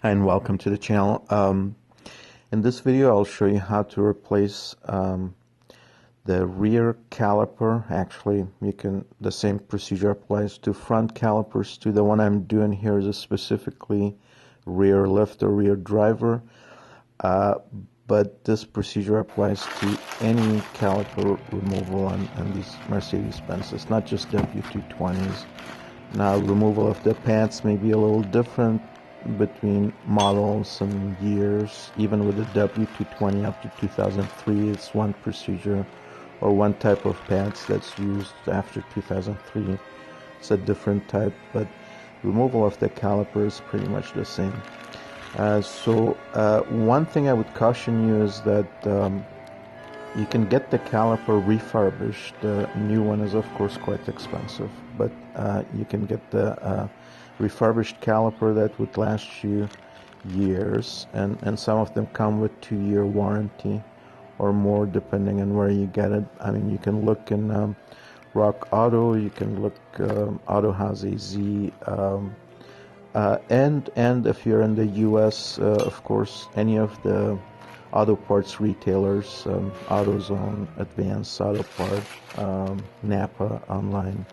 Hi and welcome to the channel. In this video I'll show you how to replace the rear caliper. Actually, the same procedure applies to front calipers too. The one I'm doing here is a specifically rear lift or rear driver, but this procedure applies to any caliper removal on these Mercedes-Benz. It's not just W220s. Now, removal of the pads may be a little different between models and years. Even with the W220 up to 2003, it's one procedure or one type of pads that's used. After 2003, it's a different type, but removal of the caliper is pretty much the same. One thing I would caution you is that you can get the caliper refurbished. The new one is of course quite expensive, but you can get the refurbished caliper that would last you years, and some of them come with 2-year warranty or more depending on where you get it. I mean, you can look in Rock Auto, you can look Auto House AZ, and if you're in the US, of course, any of the auto parts retailers, AutoZone, Advance Auto Part, Napa Online,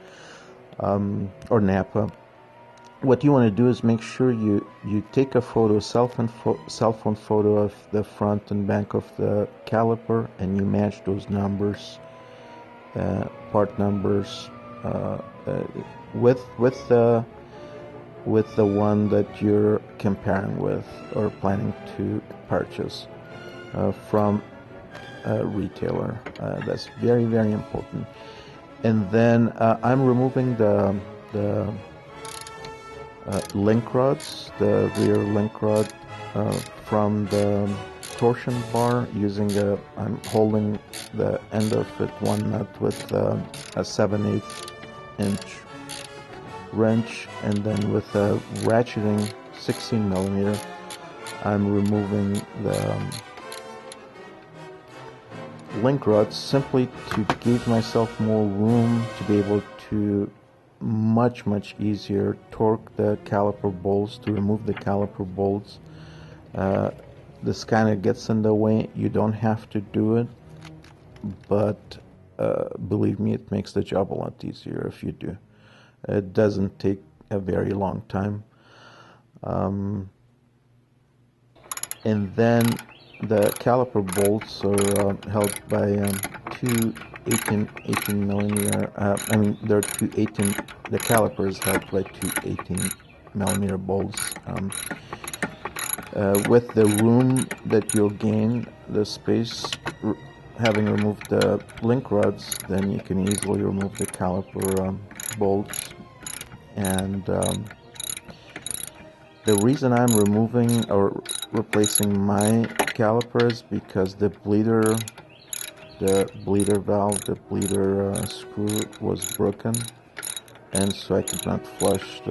or Napa. What you want to do is make sure you take a photo, cell phone photo of the front and back of the caliper, and you match those numbers, part numbers, with the one that you're comparing with or planning to purchase from a retailer. That's very, very important. And then I'm removing the link rods, the rear link rod from the torsion bar using I'm holding the end of it one nut with a 7/8 inch wrench, and then with a ratcheting 16 millimeter I'm removing the link rods simply to give myself more room to be able to much easier torque the caliper bolts, to remove the caliper bolts. This kind of gets in the way. You don't have to do it, but believe me, it makes the job a lot easier if you do. It doesn't take a very long time. And then the caliper bolts are held by two 18 millimeter. There are two 18. The caliper is held by two 18 millimeter bolts. With the room that you'll gain, the space, having removed the link rods, then you can easily remove the caliper bolts. And the reason I'm removing or replacing my caliper is because the bleeder valve, the bleeder screw was broken, and so I could not flush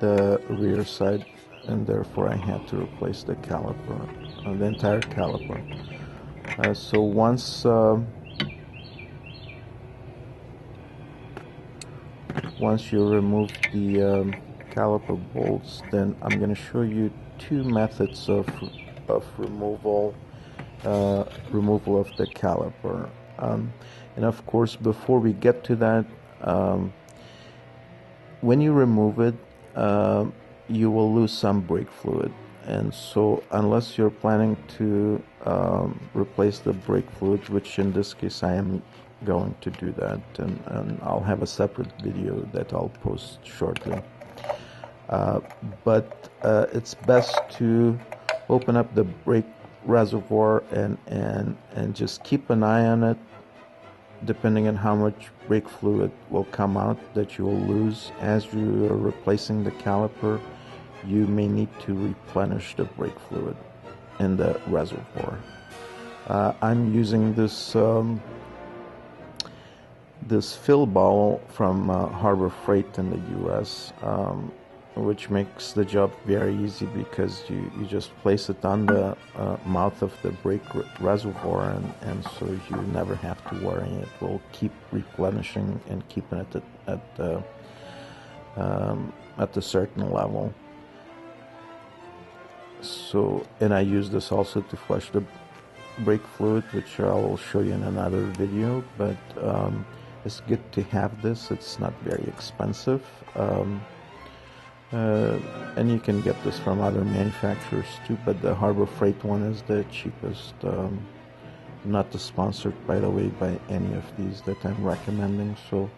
the rear side, and therefore I had to replace the caliper, the entire caliper. So once you remove the caliper bolts, then I'm going to show you two methods of removal of the caliper. And of course, before we get to that, when you remove it, you will lose some brake fluid, and so unless you're planning to replace the brake fluid, which in this case I am going to do that, and I'll have a separate video that I'll post shortly, but it's best to open up the brake reservoir and just keep an eye on it. Depending on how much brake fluid will come out that you will lose as you are replacing the caliper, you may need to replenish the brake fluid in the reservoir. I'm using this fill bottle from Harbor Freight in the US, which makes the job very easy because you just place it on the mouth of the brake reservoir, and so you never have to worry. It will keep replenishing and keeping it at at a certain level. So, and I use this also to flush the brake fluid, which I will show you in another video, but it's good to have this. It's not very expensive, and you can get this from other manufacturers too, but the Harbor Freight one is the cheapest. Not sponsored, by the way, by any of these that I'm recommending. So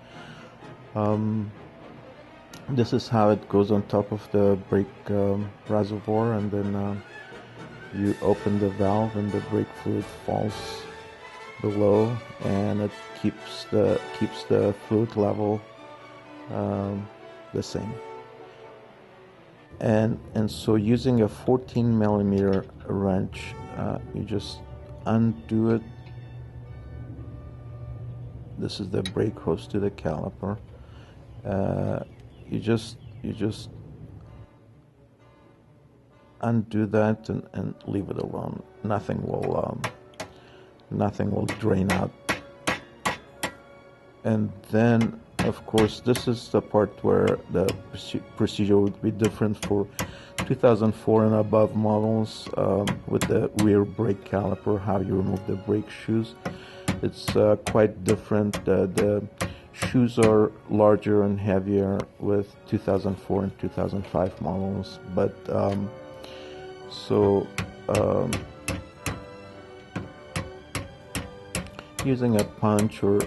this is how it goes on top of the brake reservoir, and then you open the valve and the brake fluid falls below, and it keeps the fluid level the same. And so using a 14 millimeter wrench, you just undo it. This is the brake hose to the caliper. You just undo that and leave it alone. Nothing will drain out. And then, of course, this is the part where the procedure would be different for 2004 and above models, with the rear brake caliper, how you remove the brake shoes. It's quite different. The shoes are larger and heavier with 2004 and 2005 models, but using a punch or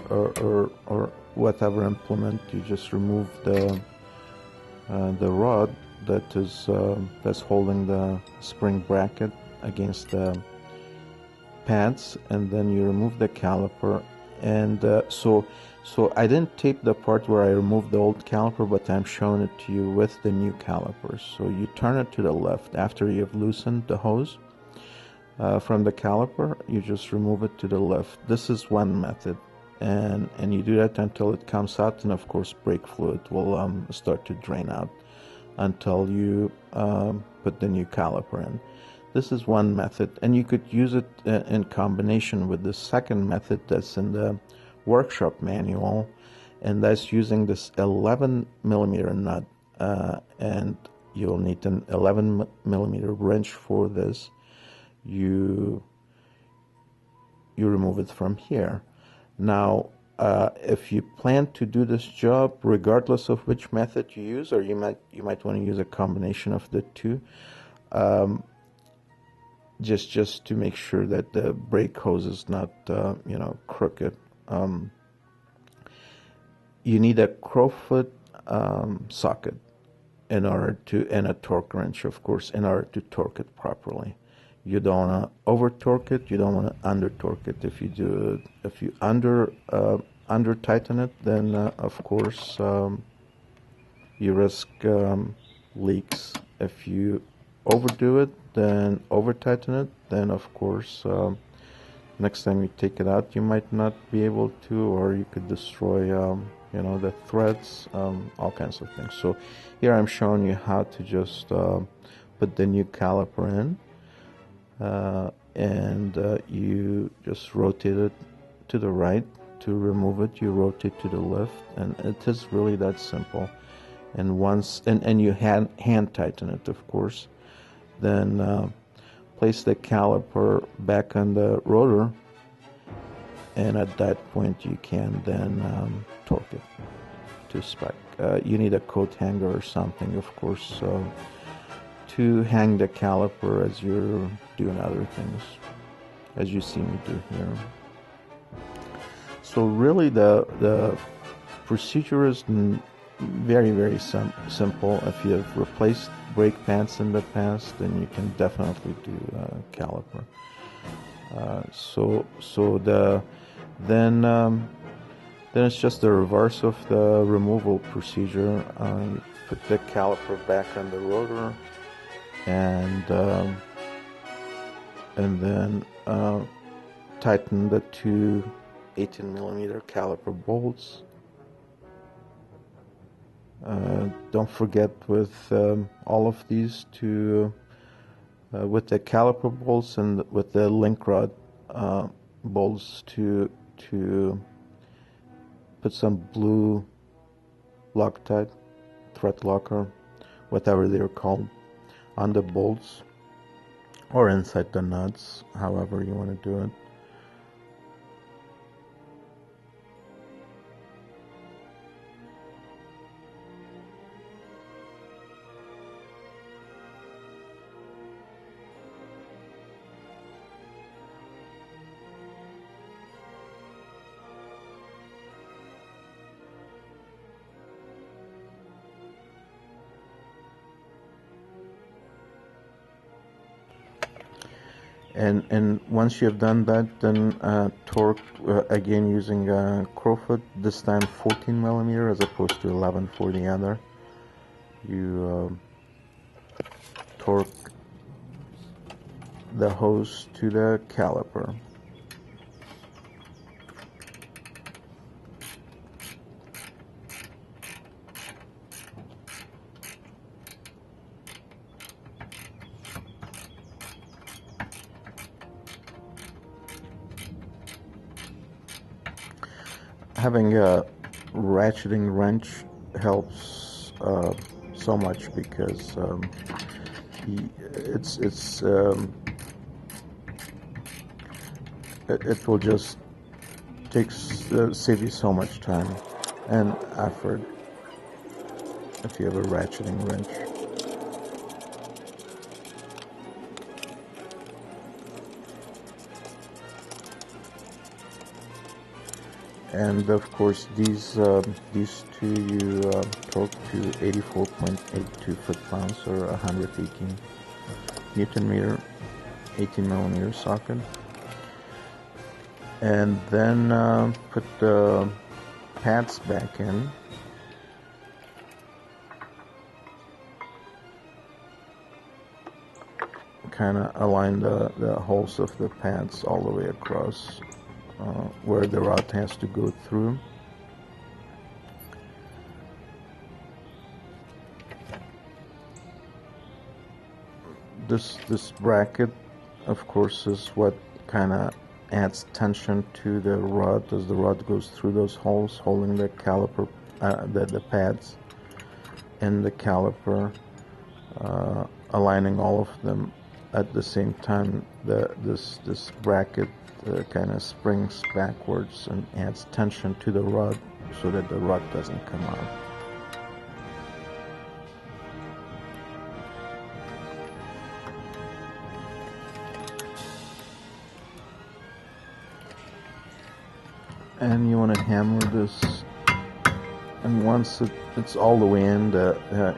whatever implement, you just remove the rod that's holding the spring bracket against the pads, and then you remove the caliper. And so I didn't tape the part where I removed the old caliper, but I'm showing it to you with the new calipers. So you turn it to the left after you've loosened the hose from the caliper. You just remove it to the left. This is one method, and you do that until it comes out, and of course brake fluid will start to drain out until you put the new caliper in. This is one method, and you could use it in combination with the second method that's in the workshop manual, and that's using this 11 millimeter nut, and you'll need an 11 millimeter wrench for this. You remove it from here. Now, if you plan to do this job, regardless of which method you use, or you might want to use a combination of the two, just to make sure that the brake hose is not crooked. You need a crowfoot socket and a torque wrench, of course, in order to torque it properly. You don't want to over torque it. You don't want to under torque it. If you under tighten it, then of course you risk leaks. If you overdo it, then over tighten it, then of course next time you take it out, you might not be able to, or you could destroy the threads, all kinds of things. So here I'm showing you how to just put the new caliper in, and you just rotate it to the right. To remove it, you rotate to the left, and it is really that simple. And once and you hand tighten it, of course. Then place the caliper back on the rotor, and at that point you can then torque it to spec. You need a coat hanger or something, of course, to hang the caliper as you're doing other things, as you see me do here. So really the procedure is very, very simple. If you have replaced brake pads in the past, then you can definitely do caliper. Then it's just the reverse of the removal procedure. You put the caliper back on the rotor, and then tighten the two 18 millimeter caliper bolts. Don't forget with all of these to with the caliper bolts and with the link rod bolts to put some blue Loctite thread locker whatever they're called, on the bolts or inside the nuts, however you want to do it. And once you have done that, then torque again using crowfoot, this time 14 millimeter as opposed to 11 for the other. You torque the hose to the caliper. Having a ratcheting wrench helps so much because it will just save you so much time and effort if you have a ratcheting wrench. And of course, these two you torque to 84.82 foot-pounds or 118 Newton meter, 18 millimeter socket, and then put the pads back in. Kind of align the holes of the pads all the way across. Where the rod has to go through. This bracket, of course, is what kind of adds tension to the rod as the rod goes through those holes, holding the caliper, the pads, and the caliper, aligning all of them at the same time. This bracket kind of springs backwards and adds tension to the rod so that the rod doesn't come out. And you want to hammer this, and once it's all the way in,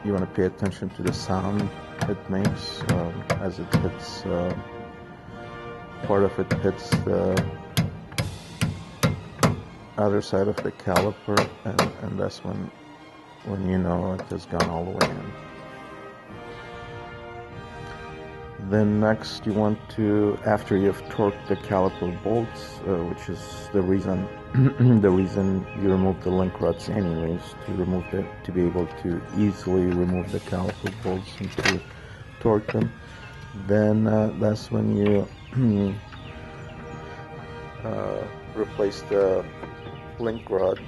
you want to pay attention to the sound it makes as it hits. Part of it hits the other side of the caliper, and that's when you know it has gone all the way in. Then next you want to, after you've torqued the caliper bolts, which is the reason you remove the link rods anyways, to be able to easily remove the caliper bolts and to torque them. Then that's when you replace the link rod.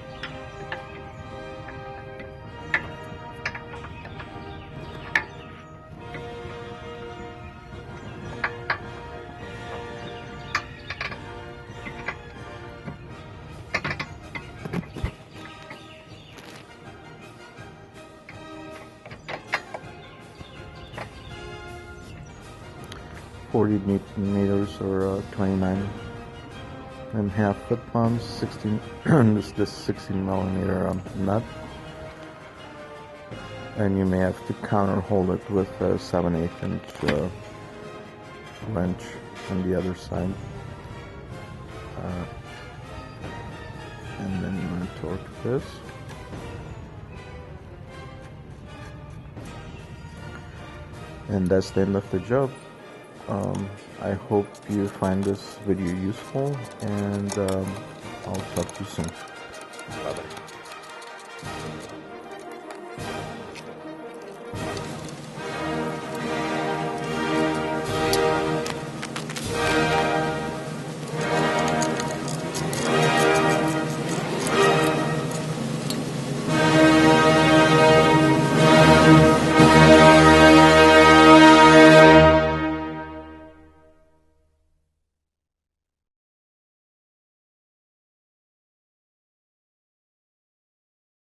.40 Newton meters or 29.5 foot-pounds, 16 this 16 millimeter nut, and you may have to counter hold it with a 7/8 inch wrench on the other side, and then you want to torque this. And that's the end of the job. I hope you find this video useful, and I'll talk to you soon. Bye-bye.